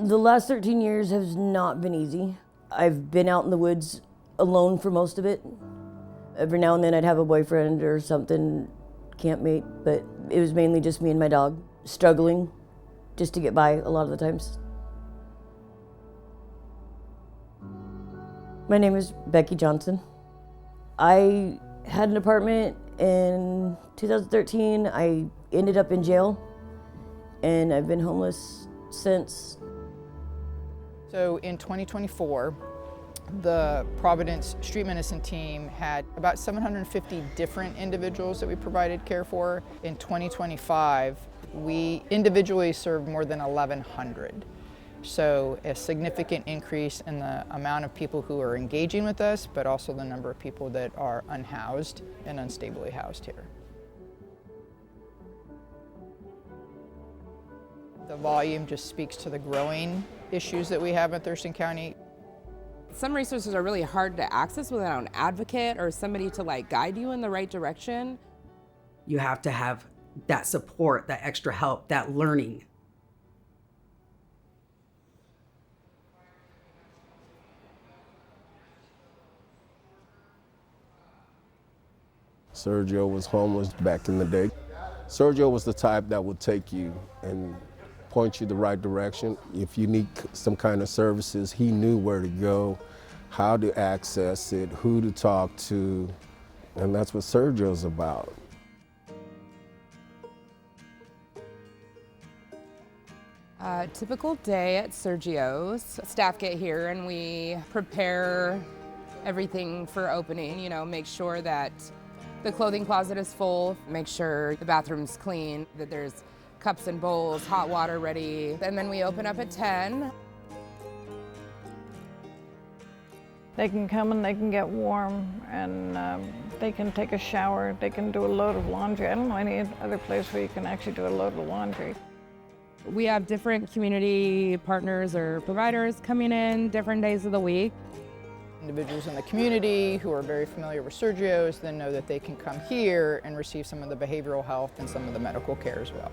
The last 13 years has not been easy. I've been out in the woods alone for most of it. Every now and then I'd have a boyfriend or something, campmate, but it was mainly just me and my dog, struggling just to get by a lot of the times. My name is Becky Johnson. I had an apartment in 2013. I ended up in jail, and I've been homeless since. So in 2024, the Providence Street Medicine team had about 750 different individuals that we provided care for. In 2025, we individually served more than 1,100. So a significant increase in the amount of people who are engaging with us, but also the number of people that are unhoused and unstably housed here. The volume just speaks to the growing issues that we have in Thurston County. Some resources are really hard to access without an advocate or somebody to guide you in the right direction. You have to have that support, that extra help, that learning. Sergio was homeless back in the day. Sergio was the type that would take you and point you the right direction. If you need some kind of services, he knew where to go, how to access it, who to talk to, and that's what Sergio's about. Typical day at Sergio's. Staff get here and we prepare everything for opening, make sure that the clothing closet is full, make sure the bathroom's clean, that there's cups and bowls, hot water ready, and then we open up at 10. They can come and they can get warm, and they can take a shower, they can do a load of laundry. I don't know any other place where you can actually do a load of laundry. We have different community partners or providers coming in different days of the week. Individuals in the community who are very familiar with Sergio's then know that they can come here and receive some of the behavioral health and some of the medical care as well.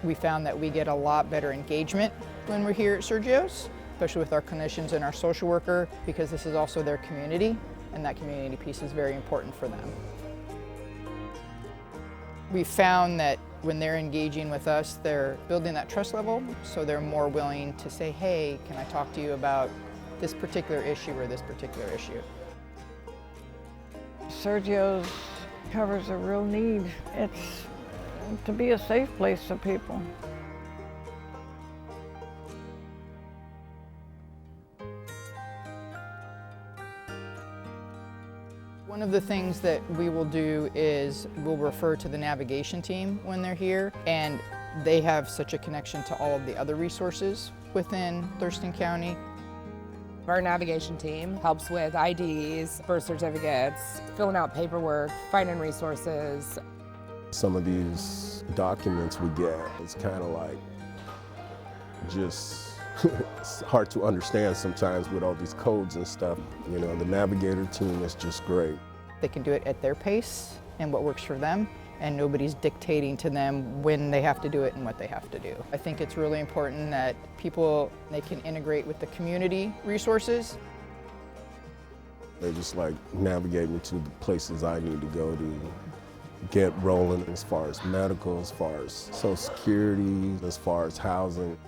We found that we get a lot better engagement when we're here at Sergio's, especially with our clinicians and our social worker, because this is also their community, and that community piece is very important for them. We found that when they're engaging with us, they're building that trust level, so they're more willing to say, hey, can I talk to you about this particular issue or this particular issue? Sergio's covers a real need. It's to be a safe place for people. One of the things that we will do is we'll refer to the navigation team when they're here, and they have such a connection to all of the other resources within Thurston County. Our navigation team helps with IDs, birth certificates, filling out paperwork, finding resources. Some of these documents we get, it's kind of like just it's hard to understand sometimes with all these codes and stuff. The navigator team is just great. They can do it at their pace and what works for them, and nobody's dictating to them when they have to do it and what they have to do. I think it's really important that they can integrate with the community resources. They just navigate me to the places I need to go to get rolling as far as medical, as far as Social Security, as far as housing.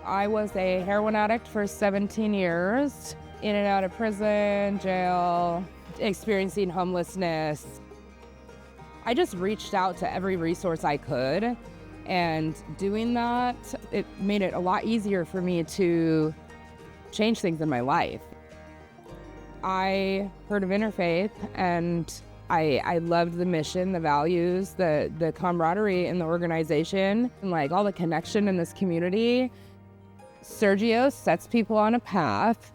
I was a heroin addict for 17 years, in and out of prison, jail, experiencing homelessness. I just reached out to every resource I could, and doing that, it made it a lot easier for me to change things in my life. I heard of Interfaith, and I loved the mission, the values, the camaraderie in the organization, and all the connection in this community. Sergio sets people on a path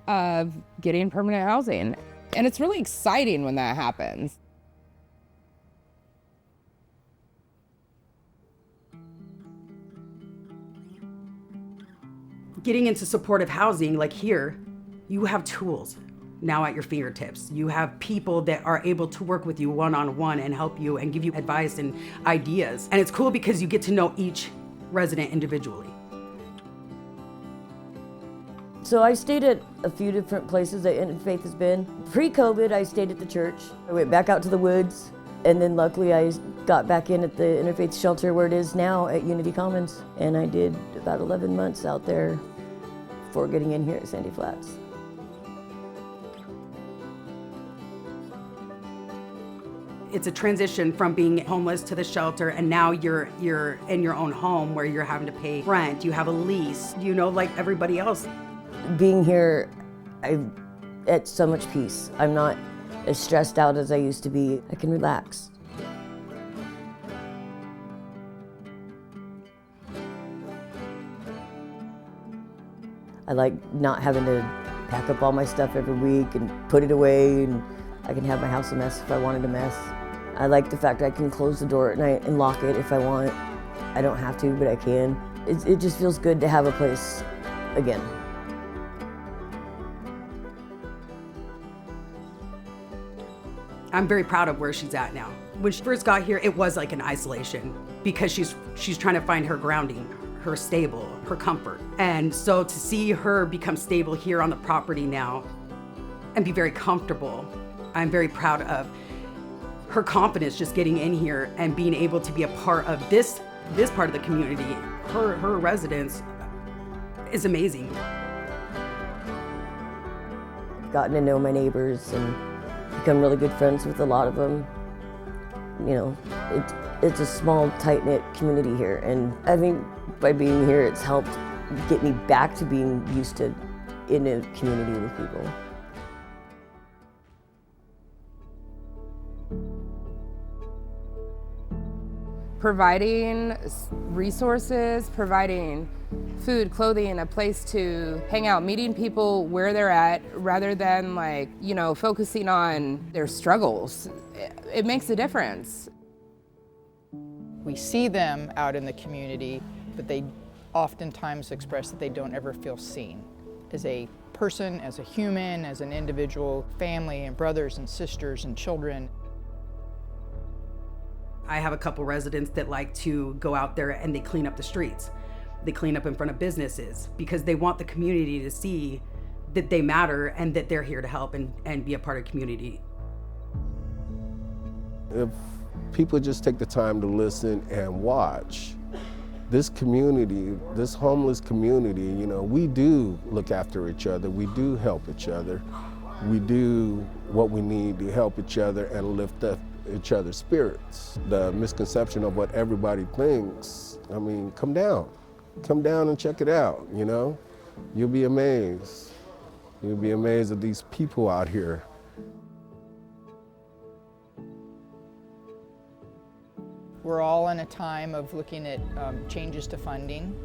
of getting permanent housing, and it's really exciting when that happens. Getting into supportive housing, like here, you have tools now at your fingertips. You have people that are able to work with you one-on-one and help you and give you advice and ideas. And it's cool because you get to know each resident individually. So I stayed at a few different places that Interfaith has been. Pre-COVID, I stayed at the church. I went back out to the woods, and then luckily I got back in at the Interfaith shelter where it is now at Unity Commons. And I did about 11 months out there before getting in here at Sandy Flats. It's a transition from being homeless to the shelter, and now you're in your own home where you're having to pay rent, you have a lease, you know, like everybody else. Being here, I'm at so much peace. I'm not as stressed out as I used to be. I can relax. I like not having to pack up all my stuff every week and put it away, and I can have my house a mess if I wanted a mess. I like the fact I can close the door at night and lock it if I want. I don't have to, but I can. It just feels good to have a place again. I'm very proud of where she's at now. When she first got here, it was like an isolation because she's trying to find her grounding, her stable, her comfort. And so to see her become stable here on the property now and be very comfortable, I'm very proud of her confidence just getting in here and being able to be a part of this part of the community. Her residence is amazing. Gotten to know my neighbors and become really good friends with a lot of them. You know, it's a small, tight-knit community here, and I think by being here, it's helped get me back to being used to in a community with people. Providing resources, providing food, clothing, a place to hang out, meeting people where they're at rather than focusing on their struggles. It makes a difference. We see them out in the community, but they oftentimes express that they don't ever feel seen as a person, as a human, as an individual, family and brothers and sisters and children. I have a couple residents that like to go out there and they clean up the streets. They clean up in front of businesses because they want the community to see that they matter and that they're here to help and be a part of community. If people just take the time to listen and watch, this community, this homeless community, you know, we do look after each other, we do help each other, we do what we need to help each other and lift up each other's spirits. The misconception of what everybody thinks, I mean, come down and check it out, you know? You'll be amazed. You'll be amazed at these people out here. We're all in a time of looking at changes to funding.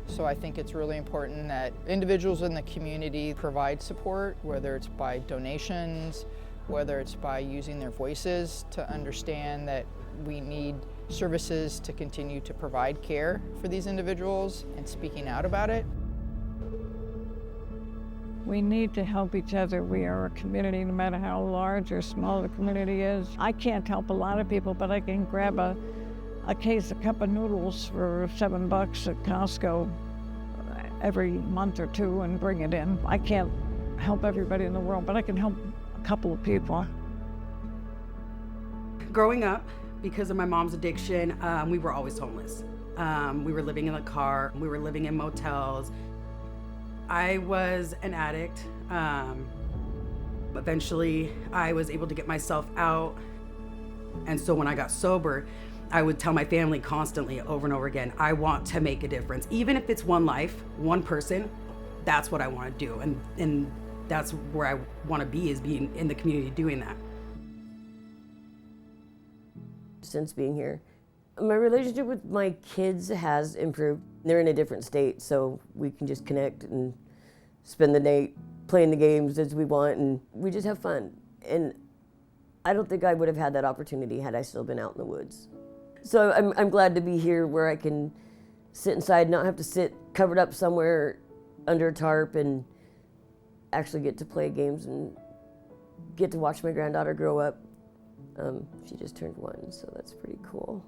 So I think it's really important that individuals in the community provide support, whether it's by donations, whether it's by using their voices to understand that we need services to continue to provide care for these individuals and speaking out about it. We need to help each other. We are a community, no matter how large or small the community is. I can't help a lot of people, but I can grab a cup of noodles for $7 at Costco every month or two and bring it in. I can't help everybody in the world, but I can help a couple of people. Growing up, because of my mom's addiction, we were always homeless. We were living in the car, we were living in motels. I was an addict. Eventually, I was able to get myself out. And so when I got sober, I would tell my family constantly over and over again, I want to make a difference. Even if it's one life, one person, that's what I want to do. And that's where I want to be, is being in the community doing that. Since being here, my relationship with my kids has improved. They're in a different state, so we can just connect and spend the night playing the games as we want, and we just have fun. And I don't think I would have had that opportunity had I still been out in the woods. So I'm glad to be here where I can sit inside, not have to sit covered up somewhere under a tarp, and actually get to play games and get to watch my granddaughter grow up. She just turned 1, so that's pretty cool.